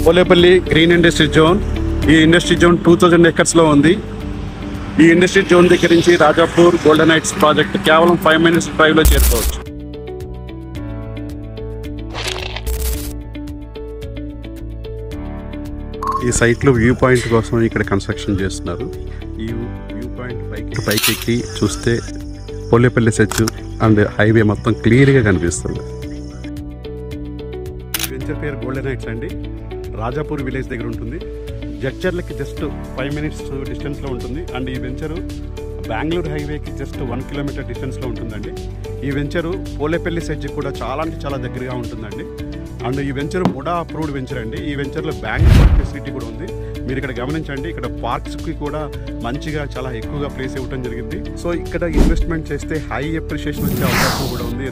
Polepally green industry zone. ఈ industry zone 2000 ఎకర్స్లో ఉంది. ఈ ఇండస్ట్రీ జోన్ దగ్గర నుంచి రాజాపూర్ గోల్డెన్ హైట్స్ ప్రాజెక్ట్ కేవలం 5 minutes డ్రైవ్లో చేరుకోవచ్చు. ఈ సైట్లో వ్యూ పాయింట్ కోసం ఇక్కడ కన్స్ట్రక్షన్ చేస్తున్నారు. ఈ వ్యూ పాయింట్ పైకి ఎక్కి చూస్తే పోలేపల్లి సెచ్చు అండ్ హైవే మొత్తం క్లియర్గా కనిపిస్తుంది. వెంచర్ పేరు గోల్డెన్ హైట్స్ అండి. రాజాపూర్ విలేజ్ దగ్గర ఉంటుంది. జడ్చర్లకి జస్ట్ 5 minutes డిస్టెన్స్లో ఉంటుంది. అండ్ ఈ వెంచరు బెంగళూరు హైవేకి జస్ట్ 1 kilometer డిస్టెన్స్లో ఉంటుందండి. ఈ వెంచరు పోలేపల్లి సెజ్ కూడా చాలా అంటే చాలా దగ్గరగా ఉంటుందండి. అండ్ ఈ వెంచర్ ముడా అప్రూవ్డ్ వెంచర్ అండి. ఈ వెంచర్లో బ్యాంక్ ఫెసిలిటీ కూడా ఉంది. మీరు ఇక్కడ గమనించండి, ఇక్కడ పార్క్స్కి కూడా మంచిగా చాలా ఎక్కువగా ప్లేస్ ఇవ్వడం జరిగింది. సో ఇక్కడ ఇన్వెస్ట్మెంట్ చేస్తే హై అప్రిషియేషన్ వచ్చే అవకాశం కూడా ఉంది.